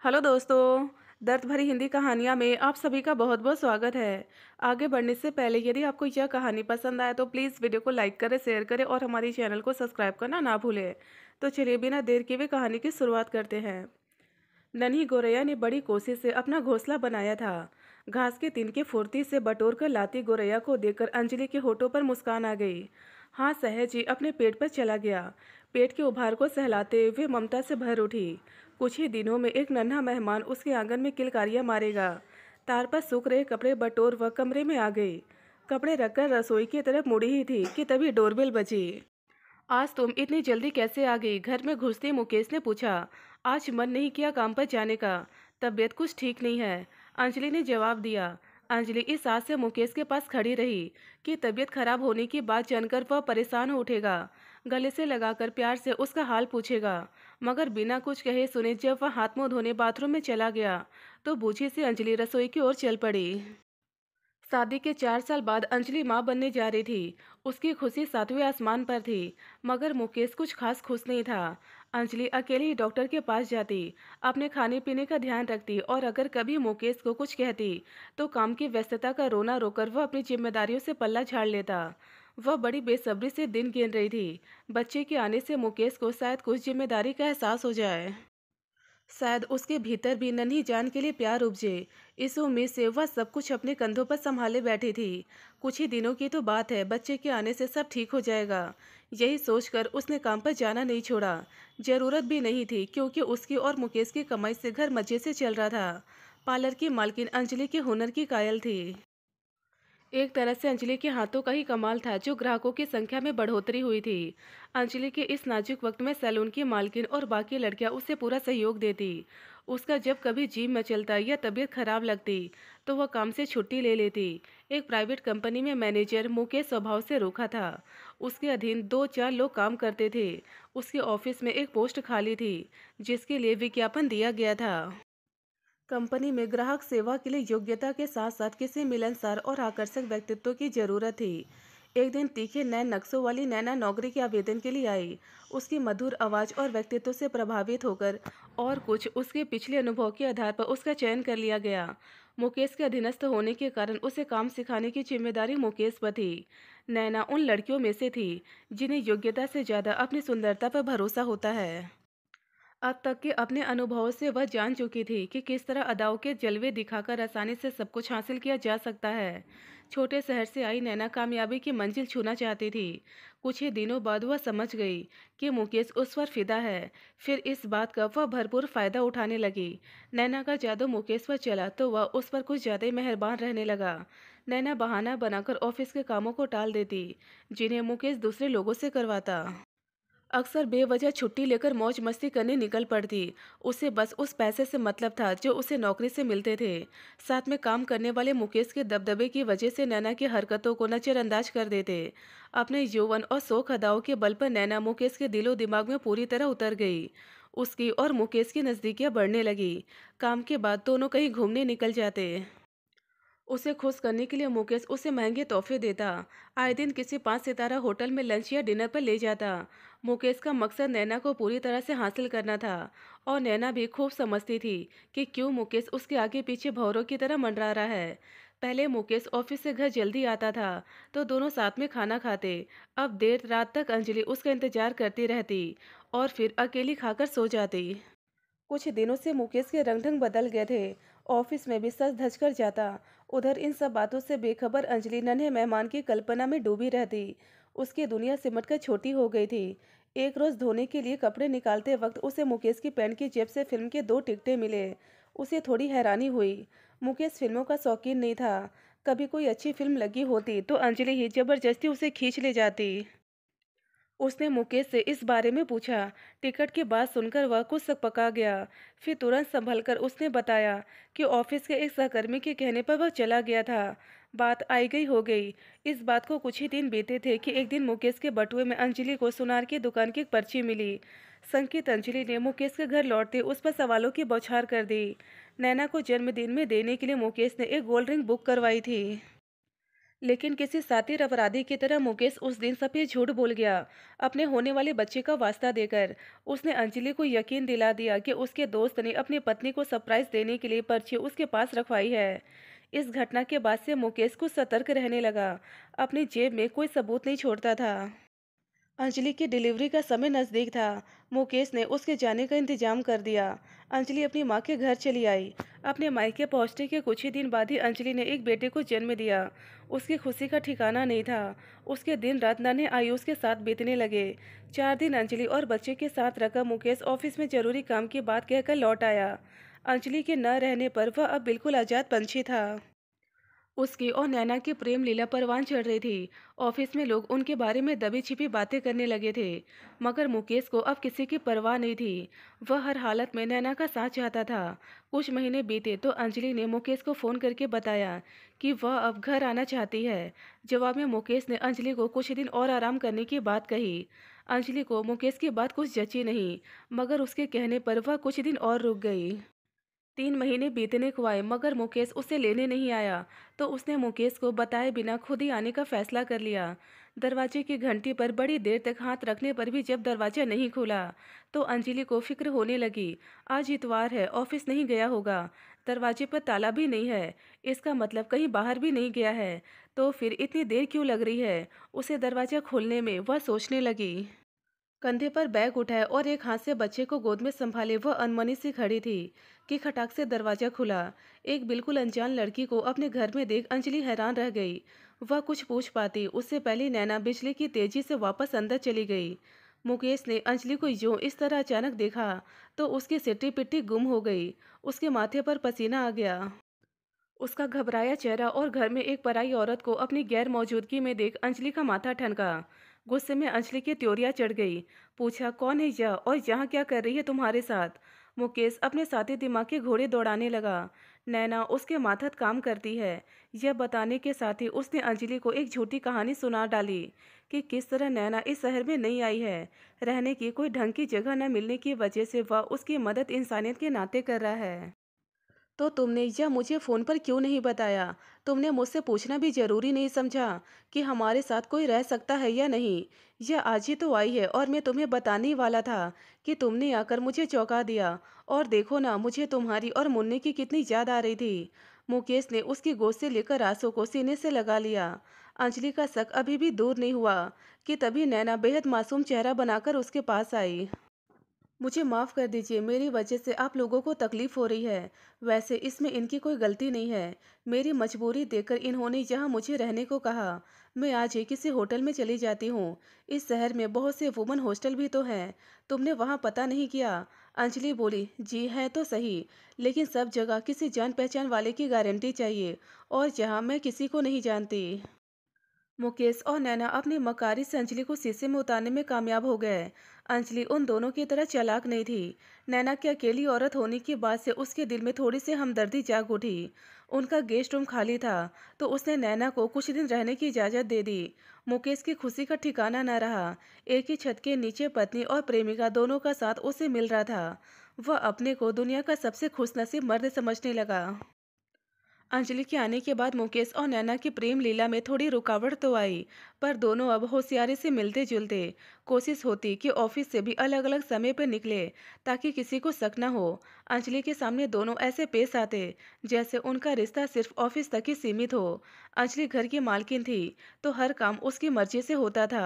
Hello दोस्तों। दर्द भरी हिंदी कहानियाँ में आप सभी का बहुत बहुत स्वागत है। आगे बढ़ने से पहले यदि आपको यह कहानी पसंद आए तो प्लीज़ वीडियो को लाइक करें, शेयर करें और हमारी चैनल को सब्सक्राइब करना ना भूलें। तो चलिए बिना देर किए हुए कहानी की शुरुआत करते हैं। नन्ही गोरैया ने बड़ी कोशिश से अपना घोंसला बनाया था। घास के तिनके फुर्ती से बटोर कर लाती गोरैया को देखकर अंजलि के होठों पर मुस्कान आ गई। हाँ, सहज ही अपने पेट पर चला गया। पेट के उभार को सहलाते हुए ममता से भर उठी। कुछ ही दिनों में एक नन्हा मेहमान उसके आंगन में किलकारियां मारेगा। तार पर सूख रहे कपड़े बटोर वह कमरे में आ गई। कपड़े रखकर रसोई की तरफ मुड़ी ही थी कि तभी डोरबेल बजी। आज तुम इतनी जल्दी कैसे आ गई? घर में घुसते मुकेश ने पूछा। आज मन नहीं किया काम पर जाने का। तबीयत कुछ ठीक नहीं है, अंजलि ने जवाब दिया। अंजलि इस आस से मुकेश के पास खड़ी रही कि तबीयत खराब होने की बात जानकर वह परेशान हो उठेगा, गले से लगाकर प्यार से उसका हाल पूछेगा। मगर बिना कुछ कहे सुने जब वह हाथ मुंह धोने बाथरूम में चला गया तो बूझी सी अंजलि रसोई की ओर चल पड़ी। शादी के 4 साल बाद अंजलि माँ बनने जा रही थी। उसकी खुशी सातवें आसमान पर थी। मगर मुकेश कुछ खास खुश नहीं था। अंजलि अकेले ही डॉक्टर के पास जाती, अपने खाने पीने का ध्यान रखती और अगर कभी मुकेश को कुछ कहती तो काम की व्यस्तता का रोना रोकर वह अपनी जिम्मेदारियों से पल्ला झाड़ लेता। वह बड़ी बेसब्री से दिन गिन रही थी। बच्चे के आने से मुकेश को शायद कुछ जिम्मेदारी का एहसास हो जाए। शायद उसके भीतर भी नन्ही जान के लिए प्यार उपजे। इस उम्मीद से वह सब कुछ अपने कंधों पर संभाले बैठी थी। कुछ ही दिनों की तो बात है, बच्चे के आने से सब ठीक हो जाएगा। यही सोचकर उसने काम पर जाना नहीं छोड़ा। जरूरत भी नहीं थी क्योंकि उसकी और मुकेश की कमाई से घर मजे से चल रहा था। पार्लर की मालकिन अंजलि के हुनर की कायल थी। एक तरह से अंजलि के हाथों का ही कमाल था जो ग्राहकों की संख्या में बढ़ोतरी हुई थी। अंजलि के इस नाजुक वक्त में सैलून की मालकिन और बाकी लड़कियां उसे पूरा सहयोग देती। उसका जब कभी जी मचलता या तबीयत खराब लगती तो वह काम से छुट्टी ले लेती। एक प्राइवेट कंपनी में मैनेजर मुकेश स्वभाव से रूखा था। उसके अधीन 2-4 लोग काम करते थे। उसके ऑफिस में एक पोस्ट खाली थी जिसके लिए विज्ञापन दिया गया था। कंपनी में ग्राहक सेवा के लिए योग्यता के साथ साथ किसी मिलनसार और आकर्षक व्यक्तित्व की जरूरत थी। एक दिन तीखे नए नक्शों वाली नैना नौकरी के आवेदन के लिए आई। उसकी मधुर आवाज और व्यक्तित्व से प्रभावित होकर और कुछ उसके पिछले अनुभव के आधार पर उसका चयन कर लिया गया। मुकेश के अधीनस्थ होने के कारण उसे काम सिखाने की जिम्मेदारी मुकेश पर थी। नैना उन लड़कियों में से थी जिन्हें योग्यता से ज्यादा अपनी सुंदरता पर भरोसा होता है। अब तक के अपने अनुभवों से वह जान चुकी थी कि किस तरह अदाओं के जलवे दिखाकर आसानी से सब कुछ हासिल किया जा सकता है। छोटे शहर से आई नैना कामयाबी की मंजिल छूना चाहती थी। कुछ ही दिनों बाद वह समझ गई कि मुकेश उस पर फिदा है। फिर इस बात का वह भरपूर फायदा उठाने लगी। नैना का जादू मुकेश पर चला तो वह उस पर कुछ ज्यादा ही मेहरबान रहने लगा। नैना बहाना बनाकर ऑफिस के कामों को टाल देती जिन्हें मुकेश दूसरे लोगों से करवाता। अक्सर बेवजह छुट्टी लेकर मौज मस्ती करने निकल पड़ती। उसे बस उस पैसे से मतलब था जो उसे नौकरी से मिलते थे। साथ में काम करने वाले मुकेश के दबदबे की वजह से नैना की हरकतों को नजरअंदाज कर देते। अपने यौवन और शौक अदाओं के बल पर नैना मुकेश के दिलो दिमाग में पूरी तरह उतर गई। उसकी और मुकेश की नज़दीकियां बढ़ने लगी। काम के बाद दोनों कहीं घूमने निकल जाते। उसे खुश करने के लिए मुकेश उसे महंगे तोहफे देता। आए दिन किसी 5 सितारा होटल में लंच या डिनर पर ले जाता। मुकेश का मकसद नैना को पूरी तरह से हासिल करना था। और नैना भी खूब समझती थी कि क्यों मुकेश उसके आगे पीछे भौरों की तरह मंडरा रहा है। पहले मुकेश ऑफिस से घर जल्दी आता था तो दोनों साथ में खाना खाते। अब देर रात तक अंजलि उसका इंतजार करती रहती और फिर अकेली खाकर सो जाती। कुछ दिनों से मुकेश के रंग ढंग बदल गए थे। ऑफिस में भी सज धज कर जाता। उधर इन सब बातों से बेखबर अंजलि नन्हे मेहमान की कल्पना में डूबी रहती। उसकी दुनिया सिमट कर छोटी हो गई थी। एक रोज धोने के लिए कपड़े निकालते वक्त उसे मुकेश की पैंट की जेब से फिल्म के 2 टिकटें मिले। उसे थोड़ी हैरानी हुई। मुकेश फिल्मों का शौकीन नहीं था। कभी कोई अच्छी फिल्म लगी होती तो अंजलि ही जबरदस्ती उसे खींच ले जाती। उसने मुकेश से इस बारे में पूछा। टिकट की बात सुनकर वह कुछ पका गया। फिर तुरंत संभलकर उसने बताया कि ऑफिस के एक सहकर्मी के कहने पर वह चला गया था। बात आई गई हो गई। इस बात को कुछ ही दिन बीते थे कि एक दिन मुकेश के बटुए में अंजलि को सुनार की दुकान की एक पर्ची मिली। संकित अंजलि ने मुकेश के घर लौटते उस पर सवालों की बौछार कर दी। नैना को जन्मदिन में देने के लिए मुकेश ने एक गोल्ड रिंग बुक करवाई थी। लेकिन किसी शातिर अपराधी की तरह मुकेश उस दिन सब ये झूठ बोल गया। अपने होने वाले बच्चे का वास्ता देकर उसने अंजलि को यकीन दिला दिया कि उसके दोस्त ने अपनी पत्नी को सरप्राइज देने के लिए पर्ची उसके पास रखवाई है। इस घटना के बाद से मुकेश कुछ सतर्क रहने लगा, अपनी जेब में कोई सबूत नहीं छोड़ता था। अंजलि की डिलीवरी का समय नज़दीक था। मुकेश ने उसके जाने का इंतजाम कर दिया। अंजलि अपनी माँ के घर चली आई। अपने मायके पहुंचने के कुछ ही दिन बाद ही अंजलि ने एक बेटे को जन्म दिया। उसकी खुशी का ठिकाना नहीं था। उसके दिन रात नन्हे आयुष के साथ बीतने लगे। 4 दिन अंजलि और बच्चे के साथ रखकर मुकेश ऑफिस में जरूरी काम की बात कहकर लौट आया। अंजलि के न रहने पर वह अब बिल्कुल आजाद पंछी था। उसकी और नैना की प्रेम लीला परवान चढ़ रही थी। ऑफिस में लोग उनके बारे में दबी छिपी बातें करने लगे थे, मगर मुकेश को अब किसी की परवाह नहीं थी। वह हर हालत में नैना का साथ चाहता था। कुछ महीने बीते तो अंजलि ने मुकेश को फ़ोन करके बताया कि वह अब घर आना चाहती है। जवाब में मुकेश ने अंजलि को कुछ दिन और आराम करने की बात कही। अंजलि को मुकेश की बात कुछ जची नहीं, मगर उसके कहने पर वह कुछ दिन और रुक गई। 3 महीने बीतने को आए, मगर मुकेश उसे लेने नहीं आया। तो उसने मुकेश को बताए बिना खुद ही आने का फैसला कर लिया। दरवाजे की घंटी पर बड़ी देर तक हाथ रखने पर भी जब दरवाजा नहीं खुला तो अंजलि को फिक्र होने लगी। आज इतवार है, ऑफिस नहीं गया होगा। दरवाजे पर ताला भी नहीं है, इसका मतलब कहीं बाहर भी नहीं गया है। तो फिर इतनी देर क्यों लग रही है उसे दरवाजा खोलने में, वह सोचने लगी। कंधे पर बैग उठाए और एक हाथ से बच्चे को गोद में संभाले वह अनमनी सी खड़ी थी कि खटाक से दरवाजा खुला। एक बिल्कुल अनजान लड़की को अपने घर में देख अंजलि हैरान रह गई। वह कुछ पूछ पाती उससे पहले नैना बिजली की तेजी से वापस अंदर चली गई। मुकेश ने अंजलि को यूं इस तरह अचानक देखा तो उसकी सिट्टी पिट्टी गुम हो गई। उसके माथे पर पसीना आ गया। उसका घबराया चेहरा और घर में एक पराई औरत को अपनी गैर मौजूदगी में देख अंजलि का माथा ठनका। गुस्से में अंजलि की त्योरियां चढ़ गई। पूछा, कौन है यह और यहाँ क्या कर रही है तुम्हारे साथ? मुकेश अपने साथी दिमाग के घोड़े दौड़ाने लगा। नैना उसके माथत काम करती है। यह बताने के साथ ही उसने अंजलि को एक झूठी कहानी सुना डाली कि किस तरह नैना इस शहर में नहीं आई है। रहने की कोई ढंग की जगह न मिलने की वजह से वह उसकी मदद इंसानियत के नाते कर रहा है। तो तुमने यह मुझे फ़ोन पर क्यों नहीं बताया? तुमने मुझसे पूछना भी ज़रूरी नहीं समझा कि हमारे साथ कोई रह सकता है या नहीं? यह आज ही तो आई है और मैं तुम्हें बताने ही वाला था कि तुमने आकर मुझे चौंका दिया। और देखो ना, मुझे तुम्हारी और मुन्ने की कितनी याद आ रही थी। मुकेश ने उसकी गोद से लेकर आंसू को सीने से लगा लिया। अंजलि का शक अभी भी दूर नहीं हुआ कि तभी नैना बेहद मासूम चेहरा बनाकर उसके पास आई। मुझे माफ़ कर दीजिए, मेरी वजह से आप लोगों को तकलीफ़ हो रही है। वैसे इसमें इनकी कोई गलती नहीं है। मेरी मजबूरी देखकर इन्होंने यहाँ मुझे रहने को कहा। मैं आज ही किसी होटल में चली जाती हूँ। इस शहर में बहुत से वुमन हॉस्टल भी तो हैं। तुमने वहाँ पता नहीं किया? अंजलि बोली, जी हैं तो सही, लेकिन सब जगह किसी जान पहचान वाले की गारंटी चाहिए, और यहाँ मैं किसी को नहीं जानती। मुकेश और नैना अपनी मकारी से अंजलि को शीशे में उतारने में कामयाब हो गए। अंजलि उन दोनों की तरह चालाक नहीं थी। नैना की अकेली औरत होने की बात से उसके दिल में थोड़ी सी हमदर्दी जाग उठी। उनका गेस्ट रूम खाली था तो उसने नैना को कुछ दिन रहने की इजाज़त दे दी। मुकेश की खुशी का ठिकाना न रहा। एक ही छत के नीचे पत्नी और प्रेमिका दोनों का साथ उसे मिल रहा था। वह अपने को दुनिया का सबसे खुशनसीब मर्द समझने लगा। अंजलि के आने के बाद मुकेश और नैना की प्रेम लीला में थोड़ी रुकावट तो आई, पर दोनों अब होशियारी से मिलते जुलते। कोशिश होती कि ऑफिस से भी अलग अलग समय पर निकले ताकि किसी को शक न हो। अंजलि के सामने दोनों ऐसे पेश आते जैसे उनका रिश्ता सिर्फ ऑफिस तक ही सीमित हो। अंजलि घर की मालकिन थी तो हर काम उसकी मर्जी से होता था।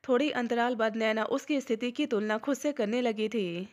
थोड़ी अंतराल बाद नैना उसकी स्थिति की तुलना खुद से करने लगी थी।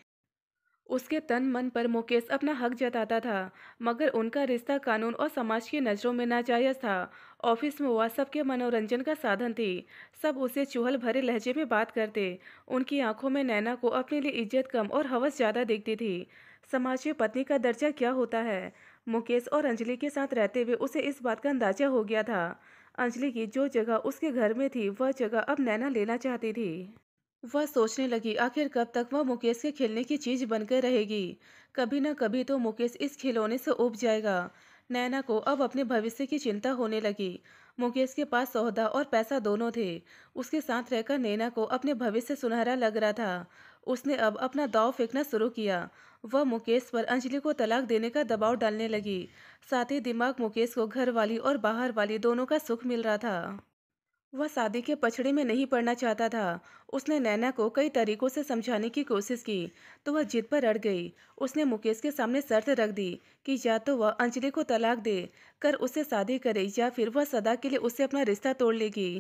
उसके तन मन पर मुकेश अपना हक जताता था, मगर उनका रिश्ता कानून और समाज की नज़रों में नाजायज़ था। ऑफिस में वह सबके मनोरंजन का साधन थी। सब उसे चुहल भरे लहजे में बात करते। उनकी आंखों में नैना को अपने लिए इज्जत कम और हवस ज़्यादा दिखती थी। समाज में पत्नी का दर्जा क्या होता है, मुकेश और अंजलि के साथ रहते हुए उसे इस बात का अंदाजा हो गया था। अंजलि की जो जगह उसके घर में थी वह जगह अब नैना लेना चाहती थी। वह सोचने लगी, आखिर कब तक वह मुकेश के खेलने की चीज बनकर रहेगी। कभी न कभी तो मुकेश इस खिलौने से ऊब जाएगा। नैना को अब अपने भविष्य की चिंता होने लगी। मुकेश के पास सौदा और पैसा दोनों थे। उसके साथ रहकर नैना को अपने भविष्य सुनहरा लग रहा था। उसने अब अपना दांव फेंकना शुरू किया। वह मुकेश पर अंजलि को तलाक देने का दबाव डालने लगी। साथ ही दिमाग मुकेश को घर वाली और बाहर वाली दोनों का सुख मिल रहा था। वह शादी के पछड़े में नहीं पड़ना चाहता था। उसने नैना को कई तरीकों से समझाने की कोशिश की, तो वह जिद पर अड़ गई। उसने मुकेश के सामने शर्त रख दी कि या तो वह अंजलि को तलाक दे कर उससे शादी करे, या फिर वह सदा के लिए उससे अपना रिश्ता तोड़ लेगी।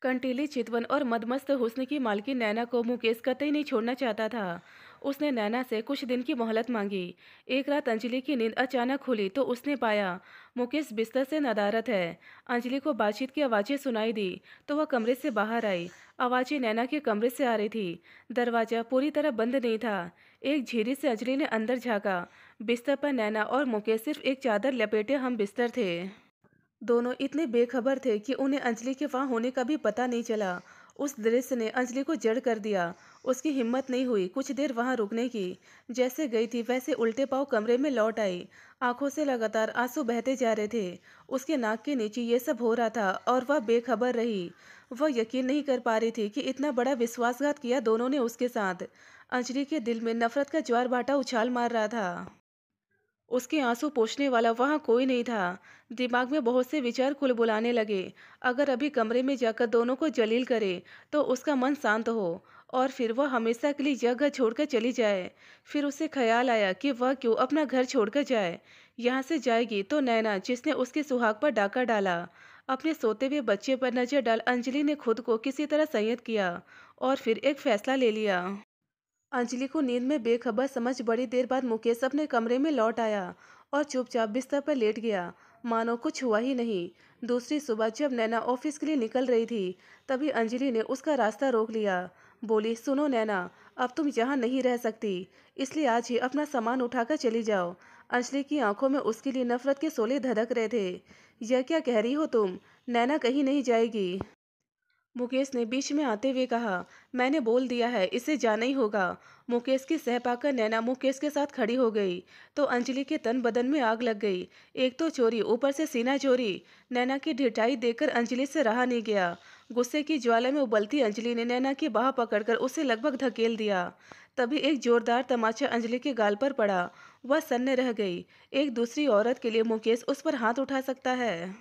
कंटीली चितवन और मदमस्त हुस्न की मालकिन नैना को मुकेश कतई नहीं छोड़ना चाहता था। उसने नैना से कुछ दिन की मोहलत मांगी। एक रात अंजलि की नींद अचानक खुली तो उसने पाया मुकेश बिस्तर से नदारत है। अंजलि को बातचीत की आवाज़ें सुनाई दी तो वह कमरे से बाहर आई। आवाज़ें नैना के कमरे से आ रही थी। दरवाज़ा पूरी तरह बंद नहीं था। एक झिरी से अंजलि ने अंदर झाँका। बिस्तर पर नैना और मुकेश सिर्फ एक चादर लपेटे हम बिस्तर थे। दोनों इतने बेखबर थे कि उन्हें अंजलि के वहां होने का भी पता नहीं चला। उस दृश्य ने अंजलि को जड़ कर दिया। उसकी हिम्मत नहीं हुई कुछ देर वहां रुकने की। जैसे गई थी वैसे उल्टे पांव कमरे में लौट आई। आंखों से लगातार आंसू बहते जा रहे थे। उसके नाक के नीचे ये सब हो रहा था और वह बेखबर रही। वह यकीन नहीं कर पा रही थी कि इतना बड़ा विश्वासघात किया दोनों ने उसके साथ। अंजलि के दिल में नफरत का ज्वार भाटा उछाल मार रहा था। उसके आंसू पोंछने वाला वहां कोई नहीं था। दिमाग में बहुत से विचार कुलबुलाने लगे। अगर अभी कमरे में जाकर दोनों को जलील करे तो उसका मन शांत हो, और फिर वह हमेशा के लिए यह घर छोड़कर चली जाए। फिर उसे ख्याल आया कि वह क्यों अपना घर छोड़कर जाए। यहाँ से जाएगी तो नैना, जिसने उसके सुहाग पर डाका डाला। अपने सोते हुए बच्चे पर नजर डाल अंजलि ने खुद को किसी तरह संयत किया और फिर एक फैसला ले लिया। अंजलि को नींद में बेखबर समझ बड़ी देर बाद मुकेश अपने कमरे में लौट आया और चुपचाप बिस्तर पर लेट गया, मानो कुछ हुआ ही नहीं। दूसरी सुबह जब नैना ऑफिस के लिए निकल रही थी, तभी अंजलि ने उसका रास्ता रोक लिया। बोली, सुनो नैना, अब तुम यहाँ नहीं रह सकती, इसलिए आज ही अपना सामान उठाकर चली जाओ। अंजलि की आंखों में उसके लिए नफरत के शोले धधक रहे थे। यह क्या कह रही हो तुम? नैना कहीं नहीं जाएगी। मुकेश ने बीच में आते हुए कहा, मैंने बोल दिया है, इसे जाना ही होगा। मुकेश की सह पाकर नैना मुकेश के साथ खड़ी हो गई तो अंजलि के तन बदन में आग लग गई। एक तो चोरी, ऊपर से सीना चोरी। नैना की ढिठाई देखकर अंजलि से रहा नहीं गया। गुस्से की ज्वाला में उबलती अंजलि ने नैना की बाह पकड़कर उसे लगभग धकेल दिया। तभी एक जोरदार तमाचा अंजलि के गाल पर पड़ा। वह सन्न रह गई। एक दूसरी औरत के लिए मुकेश उस पर हाथ उठा सकता है?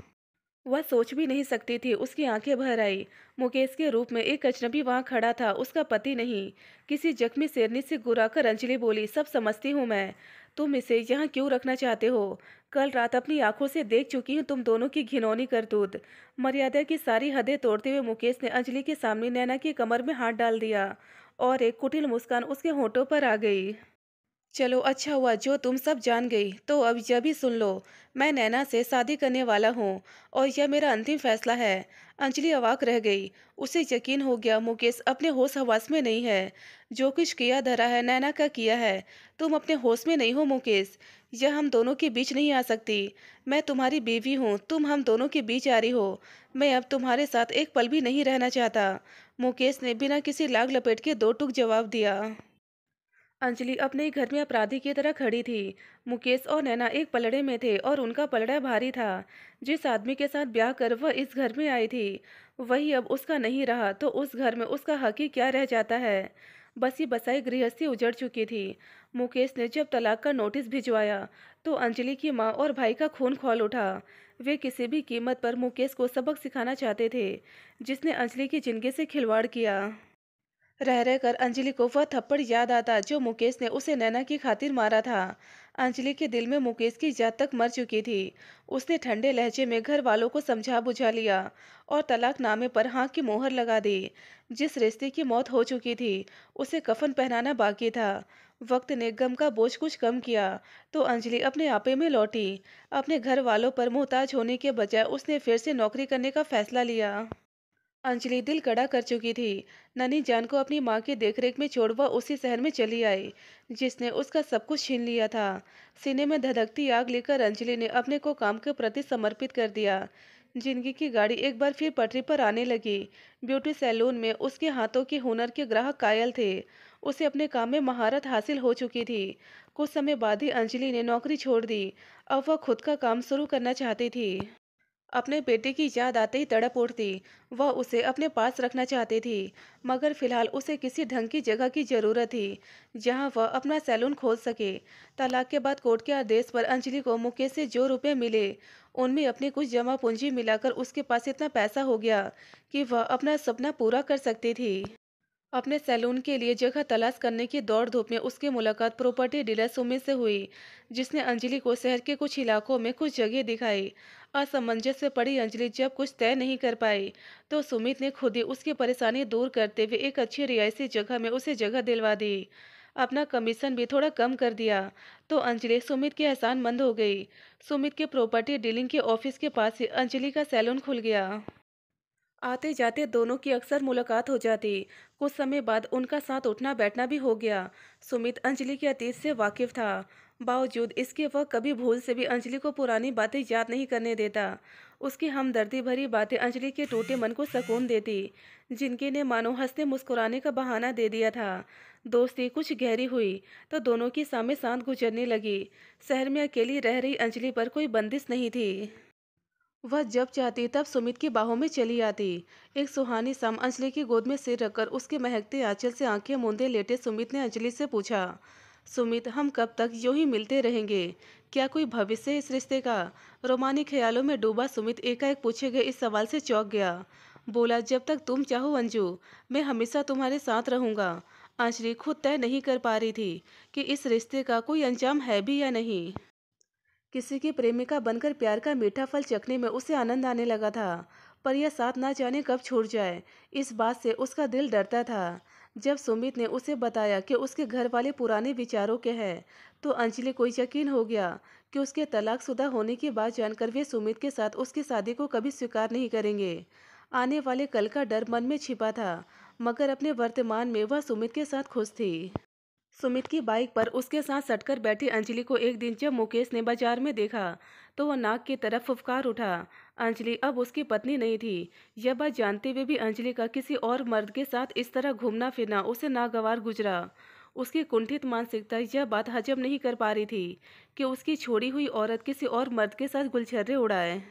वह सोच भी नहीं सकती थी। उसकी आंखें भर आई। मुकेश के रूप में एक अजनबी वहां खड़ा था, उसका पति नहीं। किसी जख्मी शेरनी से गुराकर अंजलि बोली, सब समझती हूँ मैं। तुम इसे यहाँ क्यों रखना चाहते हो? कल रात अपनी आंखों से देख चुकी हूँ तुम दोनों की घिनौनी करतूत। मर्यादा की सारी हदें तोड़ते हुए मुकेश ने अंजलि के सामने नैना की कमर में हाथ डाल दिया और एक कुटिल मुस्कान उसके होठों पर आ गई। चलो अच्छा हुआ जो तुम सब जान गई, तो अब यह भी सुन लो, मैं नैना से शादी करने वाला हूँ और यह मेरा अंतिम फैसला है। अंजलि अवाक रह गई। उसे यकीन हो गया मुकेश अपने होश हवास में नहीं है। जो कुछ किया धरा है नैना का किया है। तुम अपने होश में नहीं हो मुकेश। यह हम दोनों के बीच नहीं आ सकती। मैं तुम्हारी बीवी हूँ, तुम हम दोनों के बीच आ रही हो। मैं अब तुम्हारे साथ एक पल भी नहीं रहना चाहता। मुकेश ने बिना किसी लाग लपेट के दो टूक जवाब दिया। अंजलि अपने ही घर में अपराधी की तरह खड़ी थी। मुकेश और नैना एक पलड़े में थे और उनका पलड़ा भारी था। जिस आदमी के साथ ब्याह कर वह इस घर में आई थी, वही अब उसका नहीं रहा तो उस घर में उसका हक ही क्या रह जाता है। बसी बसाई गृहस्थी उजड़ चुकी थी। मुकेश ने जब तलाक का नोटिस भिजवाया तो अंजलि की माँ और भाई का खून खौल उठा। वे किसी भी कीमत पर मुकेश को सबक सिखाना चाहते थे, जिसने अंजलि की जिंदगी से खिलवाड़ किया। रह रहकर अंजलि को वह थप्पड़ याद आता जो मुकेश ने उसे नैना की खातिर मारा था। अंजलि के दिल में मुकेश की जात तक मर चुकी थी। उसने ठंडे लहजे में घर वालों को समझा बुझा लिया और तलाकनामे पर हाँ की मोहर लगा दी। जिस रिश्ते की मौत हो चुकी थी उसे कफन पहनाना बाकी था। वक्त ने गम का बोझ कुछ कम किया तो अंजलि अपने आपे में लौटी। अपने घर वालों पर मोहताज होने के बजाय उसने फिर से नौकरी करने का फैसला लिया। अंजलि दिल कड़ा कर चुकी थी। ननी जान को अपनी माँ की देखरेख में छोड़ वह उसी शहर में चली आई जिसने उसका सब कुछ छीन लिया था। सीने में धधकती आग लेकर अंजलि ने अपने को काम के प्रति समर्पित कर दिया। जिंदगी की गाड़ी एक बार फिर पटरी पर आने लगी। ब्यूटी सैलून में उसके हाथों के हुनर के ग्राहक कायल थे। उसे अपने काम में महारत हासिल हो चुकी थी। कुछ समय बाद ही अंजलि ने नौकरी छोड़ दी। अब वह खुद का काम शुरू करना चाहती थी। अपने बेटे की याद आते ही तड़प उठती। वह उसे अपने पास रखना चाहती थी, मगर फिलहाल उसे किसी ढंग की जगह की जरूरत थी जहां वह अपना सैलून खोल सके। तलाक के बाद कोर्ट के आदेश पर अंजलि को मुकेश से जो रुपए मिले, उनमें अपनी कुछ जमा पूंजी मिलाकर उसके पास इतना पैसा हो गया कि वह अपना सपना पूरा कर सकती थी। अपने सैलून के लिए जगह तलाश करने की दौड़ धूप में उसकी मुलाकात प्रॉपर्टी डीलर सुमित से हुई, जिसने अंजलि को शहर के कुछ इलाकों में कुछ जगह दिखाई। असमंजस में पड़ी अंजलि जब कुछ तय नहीं कर पाई, तो सुमित ने खुद ही उसकी परेशानी दूर करते हुए एक अच्छी रिहायशी जगह में उसे जगह दिलवा दी। अपना कमीशन भी थोड़ा कम कर दिया, तो अंजलि सुमित की एहसानमंद हो गई। सुमित के प्रॉपर्टी डीलिंग के ऑफिस के पास ही अंजलि का सैलून खुल गया। आते जाते दोनों की अक्सर मुलाकात हो जाती। कुछ समय बाद उनका साथ उठना बैठना भी हो गया। सुमित अंजलि के अतीत से वाकिफ था, बावजूद इसके वह कभी भूल से भी अंजलि को पुरानी बातें याद नहीं करने देता। उसकी हमदर्दी भरी बातें अंजलि के टूटे मन को सुकून देती, जिनके ने मानो हंसने मुस्कुराने का बहाना दे दिया था। दोस्ती कुछ गहरी हुई तो दोनों की सामे सांत गुजरने लगी। शहर में अकेली रह रही अंजलि पर कोई बंदिश नहीं थी। वह जब चाहती तब सुमित की बाहों में चली आती। एक सुहानी शाम अंजलि की गोद में सिर रखकर उसके महकते आंचल से आंखें मूंदे लेटे सुमित ने अंजलि से पूछा, सुमित, हम कब तक यूं ही मिलते रहेंगे? क्या कोई भविष्य है इस रिश्ते का? रोमानी ख्यालों में डूबा सुमित एकाएक पूछे गए इस सवाल से चौंक गया। बोला, जब तक तुम चाहो अंजू, मैं हमेशा तुम्हारे साथ रहूंगा। अंजलि खुद तय नहीं कर पा रही थी कि इस रिश्ते का कोई अंजाम है भी या नहीं। किसी की प्रेमिका बनकर प्यार का मीठा फल चखने में उसे आनंद आने लगा था, पर यह साथ ना जाने कब छूट जाए, इस बात से उसका दिल डरता था। जब सुमित ने उसे बताया कि उसके घर वाले पुराने विचारों के हैं, तो अंजलि को यकीन हो गया कि उसके तलाकशुदा होने की बात जानकर वे सुमित के साथ उसकी शादी को कभी स्वीकार नहीं करेंगे। आने वाले कल का डर मन में छिपा था, मगर अपने वर्तमान में वह सुमित के साथ खुश थी। सुमित की बाइक पर उसके साथ सटकर बैठी अंजलि को एक दिन जब मुकेश ने बाजार में देखा, तो वह नाक की तरफ फुफकार उठा। अंजलि अब उसकी पत्नी नहीं थी। यह बात जानते हुए भी अंजलि का किसी और मर्द के साथ इस तरह घूमना फिरना उसे नागवार गुजरा। उसकी कुंठित मानसिकता यह बात हजम नहीं कर पा रही थी कि उसकी छोड़ी हुई औरत किसी और मर्द के साथ गुलछर्रे उड़ाए।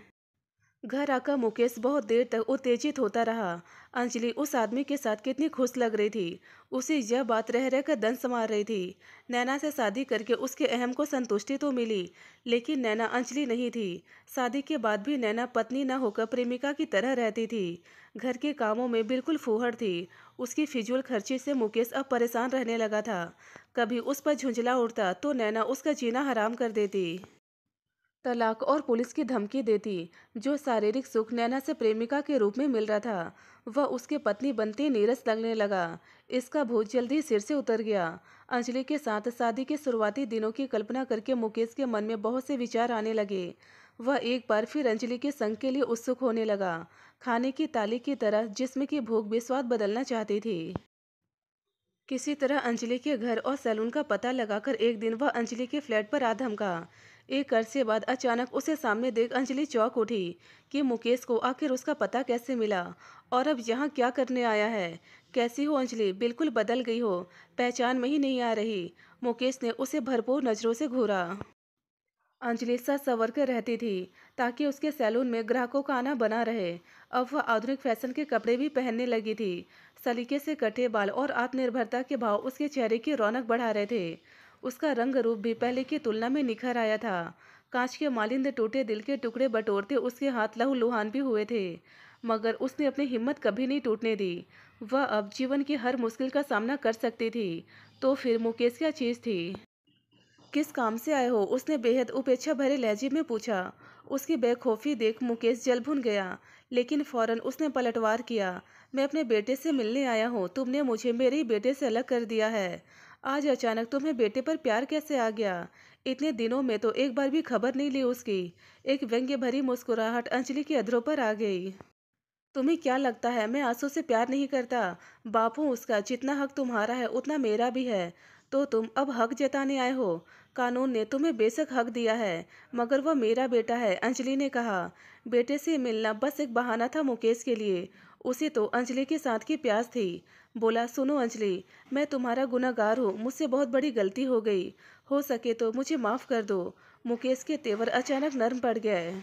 घर आकर मुकेश बहुत देर तक उत्तेजित होता रहा। अंजलि उस आदमी के साथ कितनी खुश लग रही थी, उसे यह बात रह रहकर दंश मार रही थी। नैना से शादी करके उसके अहम को संतुष्टि तो मिली, लेकिन नैना अंजलि नहीं थी। शादी के बाद भी नैना पत्नी न होकर प्रेमिका की तरह रहती थी। घर के कामों में बिल्कुल फूहड़ थी। उसकी फिजूल खर्ची से मुकेश अब परेशान रहने लगा था। कभी उस पर झुंझला उठता तो नैना उसका जीना हराम कर देती, तलाक और पुलिस की धमकी देती। जो शारीरिक सुख नैना से प्रेमिका के रूप में मिल रहा था, वह उसके पत्नी बनते ही नीरस लगने लगा। इसका भूत जल्दी सिर से उतर गया। अंजलि के साथ शादी के शुरुआती दिनों की कल्पना करके मुकेश के मन में बहुत से विचार आने लगे। वह एक बार फिर अंजलि के संग के लिए उत्सुक होने लगा, खाने की ताली की तरह जिसमें की भूख भी स्वाद बदलना चाहती थी। किसी तरह अंजलि के घर और सैलून का पता लगाकर एक दिन वह अंजलि के फ्लैट पर आ धमका। एक अरसे बाद अचानक उसे सामने देख अंजलि चौंक उठी कि मुकेश को आखिर उसका पता कैसे मिला और अब यहाँ क्या करने आया है। कैसी हो अंजलि? बिल्कुल बदल गई हो, पहचान में ही नहीं आ रही। मुकेश ने उसे भरपूर नजरों से घूरा। अंजलि सच संवर कर रहती थी ताकि उसके सैलून में ग्राहकों का आना बना रहे। अब वह आधुनिक फैशन के कपड़े भी पहनने लगी थी। सलीके से कटे बाल और आत्मनिर्भरता के भाव उसके चेहरे की रौनक बढ़ा रहे थे। उसका रंग रूप भी पहले की तुलना में निखर आया था। कांच के मालिंद टूटे दिल के टुकड़े बटोरते उसके हाथ लहूलुहान भी हुए थे, मगर उसने अपनी हिम्मत कभी नहीं टूटने दी। वह अब जीवन की हर मुश्किल का सामना कर सकती थी। तो फिर मुकेश क्या चीज़ थी? किस काम से आए हो? उसने बेहद उपेक्षा भरे लहजे में पूछा। उसकी बेखौफी देख मुकेश जल भुन गया, लेकिन फौरन उसने पलटवार किया। मैं अपने बेटे से मिलने आया हूँ। तुमने मुझे मेरे ही बेटे से अलग कर दिया है। आज अचानक तुम्हें बेटे पर प्यार कैसे आ गया? इतने दिनों में तो एक बार भी खबर नहीं ली उसकी। एक व्यंग्य भरी मुस्कुराहट अंजलि के अधरों पर आ गई। तुम्हें क्या लगता है मैं आंसू से प्यार नहीं करता? बाप हूँ उसका। जितना हक तुम्हारा है उतना मेरा भी है। तो तुम अब हक जताने आए हो? कानून ने तुम्हें बेशक हक दिया है, मगर वह मेरा बेटा है, अंजलि ने कहा। बेटे से मिलना बस एक बहाना था मुकेश के लिए। उसे तो अंजलि के साथ की प्यास थी। बोला, सुनो अंजलि, मैं तुम्हारा गुनहगार हूँ। मुझसे बहुत बड़ी गलती हो गई। हो सके तो मुझे माफ़ कर दो। मुकेश के तेवर अचानक नर्म पड़ गए।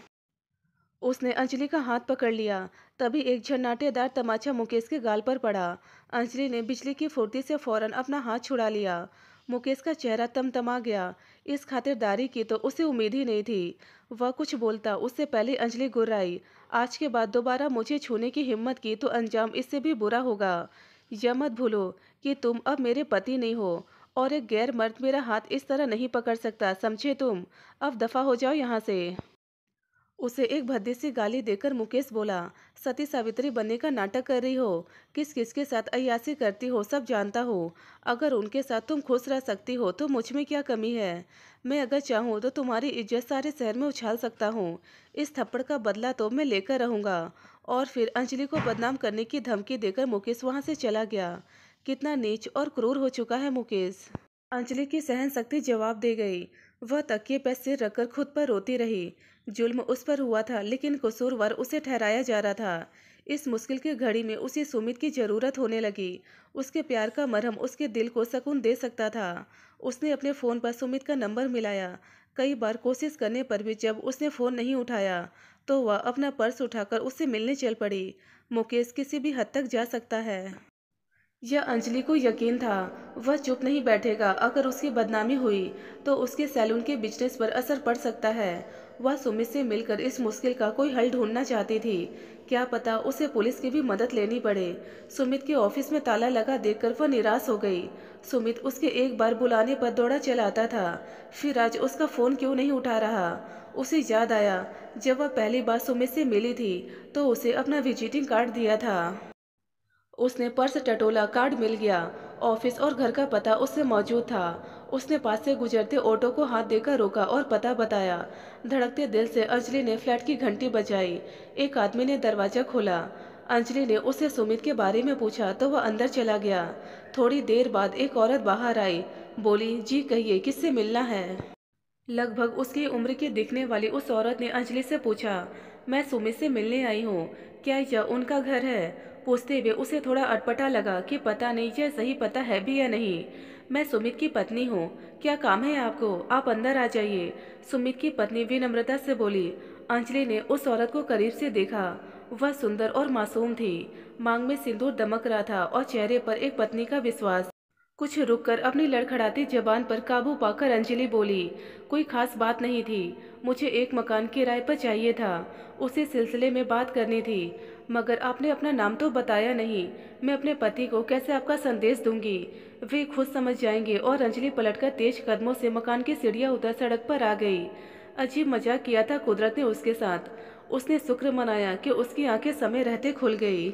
उसने अंजलि का हाथ पकड़ लिया। तभी एक झन्नाटेदार तमाचा मुकेश के गाल पर पड़ा। अंजलि ने बिजली की फुर्ती से फौरन अपना हाथ छुड़ा लिया। मुकेश का चेहरा तमतमा गया। इस खातिरदारी की तो उसे उम्मीद ही नहीं थी। वह कुछ बोलता उससे पहले अंजलि गुर्राई। आज के बाद दोबारा मुझे छूने की हिम्मत की तो अंजाम इससे भी बुरा होगा। यह मत भूलो कि तुम अब मेरे पति नहीं हो, और एक गैर मर्द मेरा हाथ इस तरह नहीं पकड़ सकता, समझे तुम? अब दफा हो जाओ यहाँ से। उसे एक भद्दी सी गाली देकर मुकेश बोला, सती सावित्री बनने का नाटक कर रही हो? किस किस के साथ अय्यासी करती हो सब जानता हो। अगर उनके साथ तुम खुश रह सकती हो तो मुझ में क्या कमी है? मैं अगर चाहूँ तो तुम्हारी इज्जत सारे शहर में उछाल सकता हूँ। इस थप्पड़ का बदला तो मैं लेकर रहूंगा। और फिर अंजलि को बदनाम करने की धमकी देकर मुकेश वहां से चला गया। कितना नीच और क्रूर हो चुका है मुकेश। अंजलि की सहन शक्ति जवाब दे गई। वह तकिए पर सिर रखकर खुद पर रोती रही। जुल्म उस पर हुआ था लेकिन कसूरवार उसे ठहराया जा रहा था। इस मुश्किल की घड़ी में उसे सुमित की जरूरत होने लगी। उसके प्यार का मरहम उसके दिल को सुकून दे सकता था। उसने अपने फ़ोन पर सुमित का नंबर मिलाया। कई बार कोशिश करने पर भी जब उसने फ़ोन नहीं उठाया तो वह अपना पर्स उठाकर उससे मिलने चल पड़ी। मुकेश किसी भी हद तक जा सकता है, यह अंजलि को यकीन था। वह चुप नहीं बैठेगा। अगर उसकी बदनामी हुई तो उसके सैलून के बिजनेस पर असर पड़ सकता है। वह सुमित से मिलकर इस मुश्किल का कोई हल ढूंढना चाहती थी। क्या पता उसे पुलिस की भी मदद लेनी पड़े। सुमित के ऑफिस में ताला लगा देखकर वह निराश हो गई। सुमित उसके एक बार बुलाने पर दौड़ा चला आता था। फिर आज उसका फ़ोन क्यों नहीं उठा रहा? उसे याद आया, जब वह पहली बार सुमित से मिली थी तो उसे अपना विजिटिंग कार्ड दिया था। उसने पर्स टटोला, कार्ड मिल गया। ऑफिस और घर का पता उससे मौजूद था। उसने पास से गुजरते ऑटो को हाथ देकर रोका और पता बताया। धड़कते दिल से अंजलि ने फ्लैट की घंटी बजाई। एक आदमी ने दरवाजा खोला। अंजलि ने उससे सुमित के बारे में पूछा तो वह अंदर चला गया। थोड़ी देर बाद एक औरत बाहर आई। बोली, जी कहिए, किससे मिलना है? लगभग उसकी उम्र की दिखने वाली उस औरत ने अंजलि से पूछा, मैं सुमित से मिलने आई हूँ, क्या यह उनका घर है? पूछते हुए उसे थोड़ा अटपटा लगा कि पता नहीं यह सही पता है भी या नहीं। मैं सुमित की पत्नी हूँ। क्या काम है आपको? आप अंदर आ जाइए, सुमित की पत्नी विनम्रता से बोली। अंजलि ने उस औरत को करीब से देखा। वह सुंदर और मासूम थी। मांग में सिंदूर दमक रहा था और चेहरे पर एक पत्नी का विश्वास। कुछ रुककर अपनी लड़खड़ाती जबान पर काबू पाकर अंजलि बोली, कोई खास बात नहीं थी। मुझे एक मकान किराए पर चाहिए था। उसी सिलसिले में बात करनी थी। मगर आपने अपना नाम तो बताया नहीं। मैं अपने पति को कैसे आपका संदेश दूंगी? वे खुद समझ जाएंगे। और अंजलि पलटकर तेज कदमों से मकान की सीढ़ियां उतर सड़क पर आ गई। अजीब मजाक किया था कुदरत ने उसके साथ। उसने शुक्र मनाया कि उसकी आंखें समय रहते खुल गई।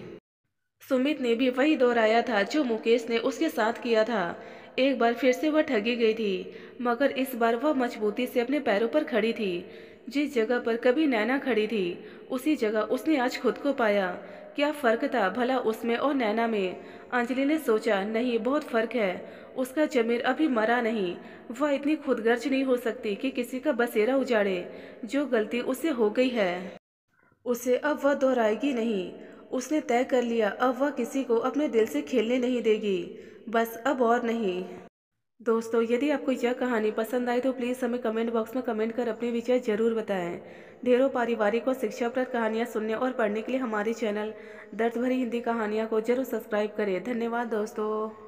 सुमित ने भी वही दोहराया था जो मुकेश ने उसके साथ किया था। एक बार फिर से वह ठगी गई थी, मगर इस बार वह मजबूती से अपने पैरों पर खड़ी थी। जिस जगह पर कभी नैना खड़ी थी उसी जगह उसने आज खुद को पाया। क्या फर्क था भला उसमें और नैना में? अंजलि ने सोचा, नहीं, बहुत फर्क है। उसका जमीर अभी मरा नहीं। वह इतनी खुदगर्ज नहीं हो सकती कि किसी का बसेरा उजाड़े। जो गलती उससे हो गई है उसे अब वह दोहराएगी नहीं। उसने तय कर लिया, अब वह किसी को अपने दिल से खेलने नहीं देगी। बस अब और नहीं। दोस्तों, यदि आपको यह कहानी पसंद आई तो प्लीज़ हमें कमेंट बॉक्स में कमेंट कर अपने विचार जरूर बताएं। ढेरों पारिवारिक और शिक्षाप्रद कहानियाँ सुनने और पढ़ने के लिए हमारे चैनल दर्द भरी हिंदी कहानियाँ को जरूर सब्सक्राइब करें। धन्यवाद दोस्तों।